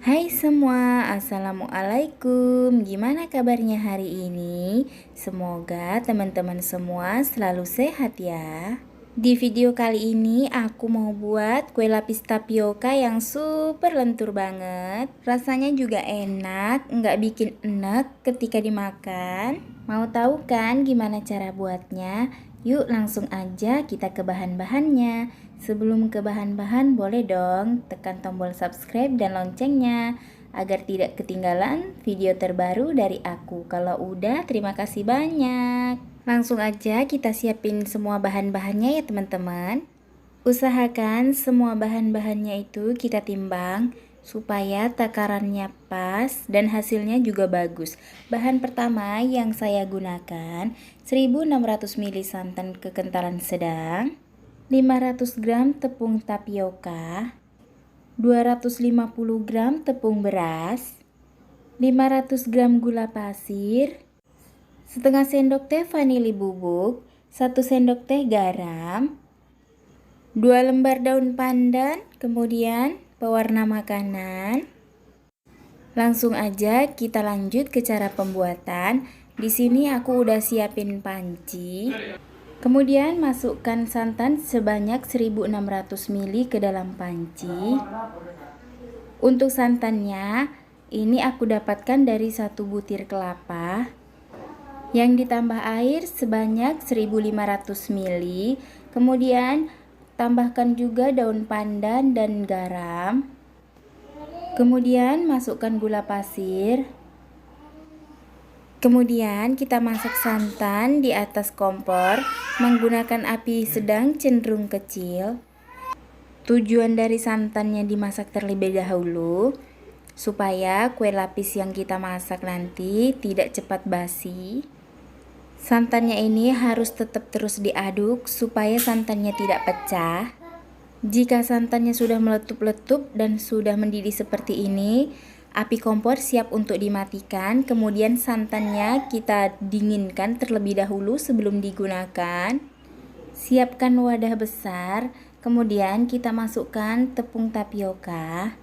Hai semua, Assalamualaikum. Gimana kabarnya hari ini? Semoga teman-teman semua selalu sehat ya. Di video kali ini aku mau buat kue lapis tapioka yang super lentur banget. Rasanya juga enak, nggak bikin enek ketika dimakan. Mau tahu kan gimana cara buatnya? Yuk langsung aja kita ke bahan-bahannya. Sebelum ke bahan-bahan boleh dong tekan tombol subscribe dan loncengnya agar tidak ketinggalan video terbaru dari aku. Kalau udah, terima kasih banyak. Langsung aja kita siapin semua bahan-bahannya ya teman-teman. Usahakan semua bahan-bahannya itu kita timbang supaya takarannya pas dan hasilnya juga bagus. Bahan pertama yang saya gunakan 1600 ml santan kekentalan sedang, 500 gram tepung tapioka, 250 gram tepung beras, 500 gram gula pasir, setengah sendok teh vanili bubuk, 1 sendok teh garam, 2 lembar daun pandan, kemudian pewarna makanan. Langsung aja kita lanjut ke cara pembuatan. Di sini aku udah siapin panci. Kemudian masukkan santan sebanyak 1600 ml ke dalam panci. Untuk santannya, ini aku dapatkan dari 1 butir kelapa yang ditambah air sebanyak 1500 ml. Kemudian tambahkan juga daun pandan dan garam. Kemudian masukkan gula pasir. Kemudian kita masak santan di atas kompor menggunakan api sedang cenderung kecil. Tujuan dari santannya dimasak terlebih dahulu supaya kue lapis yang kita masak nanti tidak cepat basi. Santannya ini harus tetap terus diaduk supaya santannya tidak pecah. Jika santannya sudah meletup-letup dan sudah mendidih seperti ini, api kompor siap untuk dimatikan. Kemudian santannya kita dinginkan terlebih dahulu sebelum digunakan. Siapkan wadah besar, kemudian kita masukkan tepung tapioka.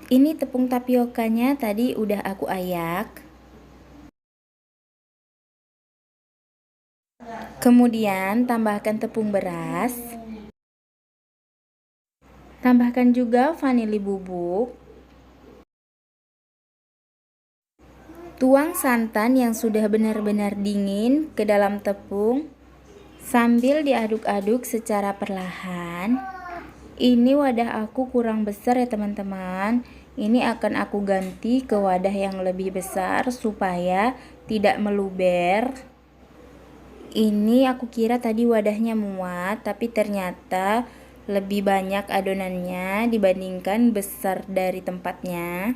Ini tepung tapiokanya tadi udah aku ayak. Kemudian tambahkan tepung beras. Tambahkan juga vanili bubuk. Tuang santan yang sudah benar-benar dingin ke dalam tepung sambil diaduk-aduk secara perlahan. Ini wadah aku kurang besar ya teman-teman. Ini akan aku ganti ke wadah yang lebih besar supaya tidak meluber. Ini aku kira tadi wadahnya muat, tapi ternyata lebih banyak adonannya dibandingkan besar dari tempatnya.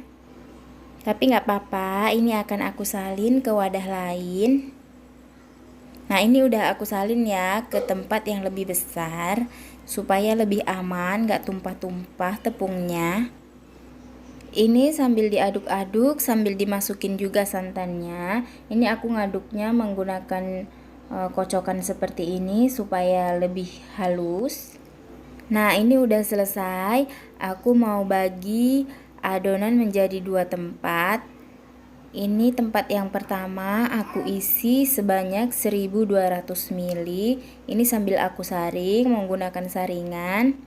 Tapi nggak apa-apa, ini akan aku salin ke wadah lain. Nah, ini udah aku salin ya ke tempat yang lebih besar supaya lebih aman, nggak tumpah-tumpah tepungnya. Ini sambil diaduk-aduk, sambil dimasukin juga santannya. Ini aku ngaduknya menggunakan kocokan seperti ini supaya lebih halus. Nah, ini udah selesai. Aku mau bagi adonan menjadi 2 tempat. Ini tempat yang pertama aku isi sebanyak 1200 ml. Ini sambil aku saring menggunakan saringan.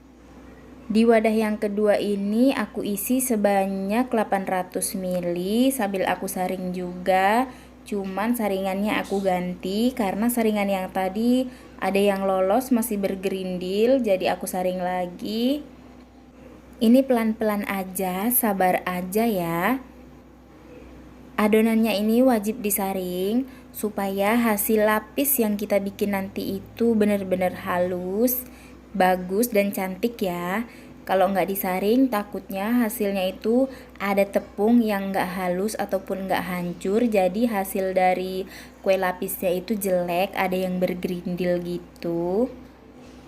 Di wadah yang kedua ini aku isi sebanyak 800 ml sambil aku saring juga. Cuman saringannya aku ganti karena saringan yang tadi ada yang lolos masih bergerindil, jadi aku saring lagi. Ini pelan-pelan aja, sabar aja ya. Adonannya ini wajib disaring supaya hasil lapis yang kita bikin nanti itu benar-benar halus, bagus dan cantik ya. Kalau nggak disaring takutnya hasilnya itu ada tepung yang nggak halus ataupun nggak hancur. Jadi hasil dari kue lapisnya itu jelek, ada yang bergerindil gitu.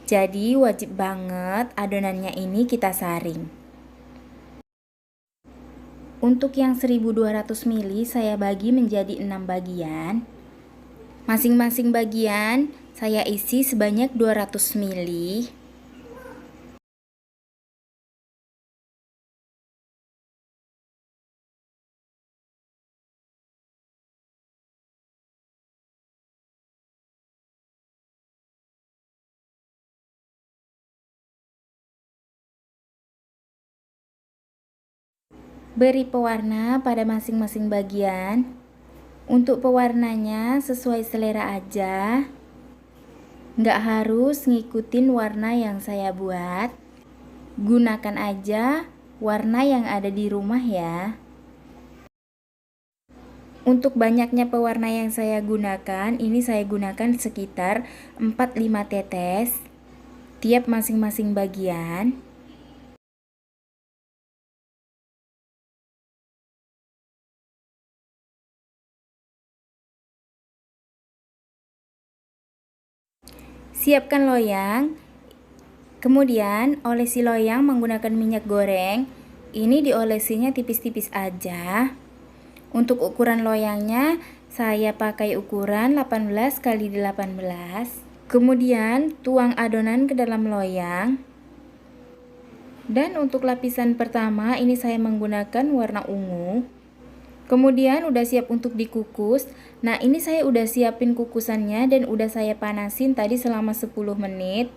Jadi wajib banget adonannya ini kita saring. Untuk yang 1200 ml saya bagi menjadi 6 bagian. Masing-masing bagian saya isi sebanyak 200 ml. Beri pewarna pada masing-masing bagian. Untuk pewarnanya sesuai selera aja. Nggak harus ngikutin warna yang saya buat. Gunakan aja warna yang ada di rumah ya. Untuk banyaknya pewarna yang saya gunakan, ini saya gunakan sekitar 4-5 tetes tiap masing-masing bagian. Siapkan loyang, kemudian olesi loyang menggunakan minyak goreng. Ini diolesinya tipis-tipis aja. Untuk ukuran loyangnya, saya pakai ukuran 18 x 18. Kemudian tuang adonan ke dalam loyang. Dan untuk lapisan pertama, ini saya menggunakan warna ungu. Kemudian udah siap untuk dikukus. Nah, ini saya udah siapin kukusannya dan udah saya panasin tadi selama 10 menit.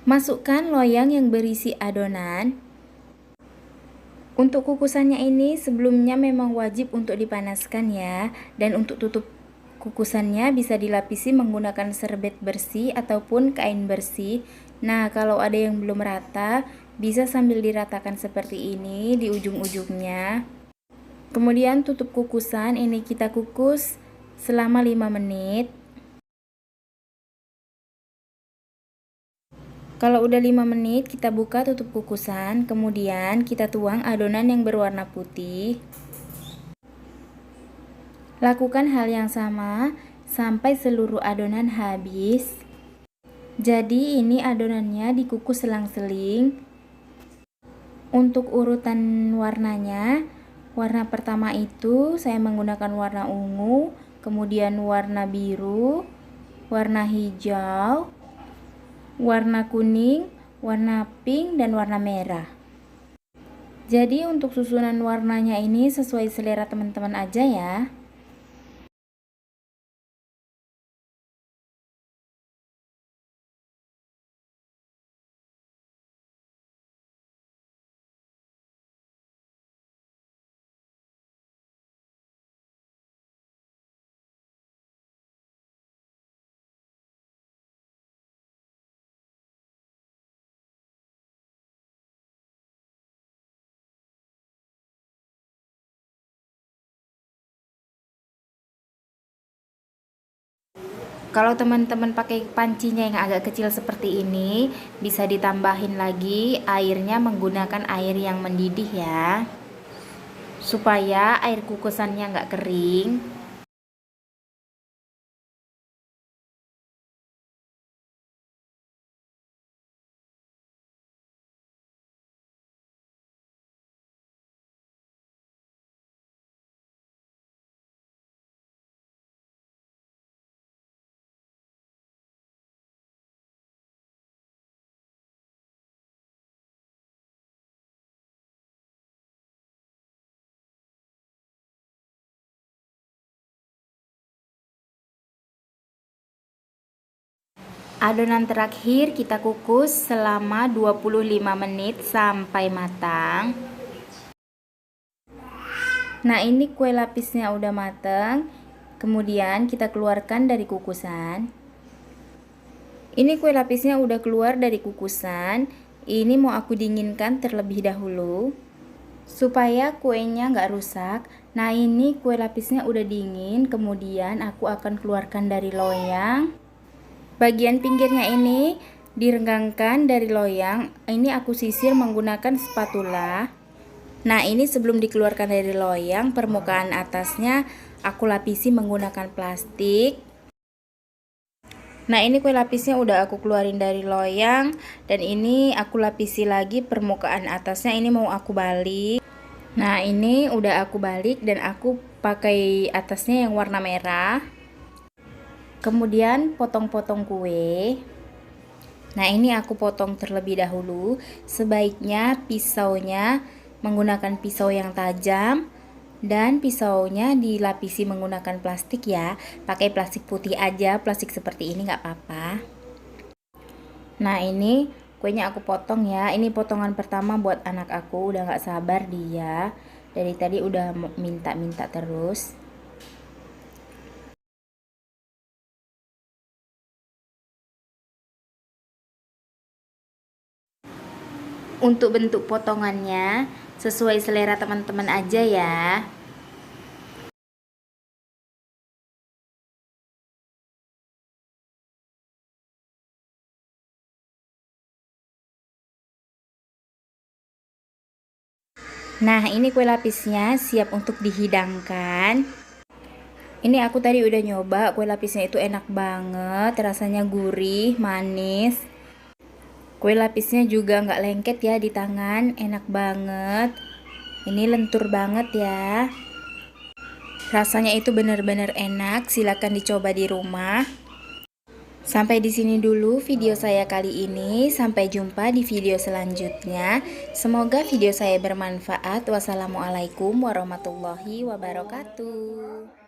Masukkan loyang yang berisi adonan. Untuk kukusannya ini sebelumnya memang wajib untuk dipanaskan ya. Dan untuk tutup kukusannya bisa dilapisi menggunakan serbet bersih ataupun kain bersih. Nah, kalau ada yang belum rata, bisa sambil diratakan seperti ini di ujung-ujungnya. Kemudian tutup kukusan, ini kita kukus selama 5 menit. Kalau udah 5 menit, kita buka tutup kukusan, kemudian kita tuang adonan yang berwarna putih. Lakukan hal yang sama sampai seluruh adonan habis. Jadi ini adonannya dikukus selang-seling. Untuk urutan warnanya, warna pertama itu saya menggunakan warna ungu, kemudian warna biru, warna hijau, warna kuning, warna pink, dan warna merah. Jadi untuk susunan warnanya ini sesuai selera teman-teman aja ya. Kalau teman-teman pakai pancinya yang agak kecil seperti ini, bisa ditambahin lagi airnya menggunakan air yang mendidih ya, supaya air kukusannya nggak kering. Adonan terakhir kita kukus selama 25 menit sampai matang. Nah, ini kue lapisnya udah matang. Kemudian kita keluarkan dari kukusan. Ini kue lapisnya udah keluar dari kukusan. Ini mau aku dinginkan terlebih dahulu supaya kuenya nggak rusak. Nah, ini kue lapisnya udah dingin. Kemudian aku akan keluarkan dari loyang. Bagian pinggirnya ini direnggangkan dari loyang. Ini aku sisir menggunakan spatula. Nah, ini sebelum dikeluarkan dari loyang, permukaan atasnya aku lapisi menggunakan plastik. Nah, ini kue lapisnya udah aku keluarin dari loyang. Dan ini aku lapisi lagi permukaan atasnya. Ini mau aku balik. Nah, ini udah aku balik dan aku pakai atasnya yang warna merah. Kemudian potong-potong kue. Nah, ini aku potong terlebih dahulu. Sebaiknya pisaunya menggunakan pisau yang tajam dan pisaunya dilapisi menggunakan plastik ya. Pakai plastik putih aja, plastik seperti ini nggak apa-apa. Nah, ini kuenya aku potong ya. Ini potongan pertama buat anak aku, udah nggak sabar dia. Dari tadi udah minta-minta terus. Untuk bentuk potongannya sesuai selera teman-teman aja ya. Nah, ini kue lapisnya siap untuk dihidangkan. Ini aku tadi udah nyoba, kue lapisnya itu enak banget, rasanya gurih, manis. Kue lapisnya juga nggak lengket ya di tangan, enak banget. Ini lentur banget ya. Rasanya itu benar-benar enak, silakan dicoba di rumah. Sampai di sini dulu video saya kali ini. Sampai jumpa di video selanjutnya. Semoga video saya bermanfaat. Wassalamualaikum warahmatullahi wabarakatuh.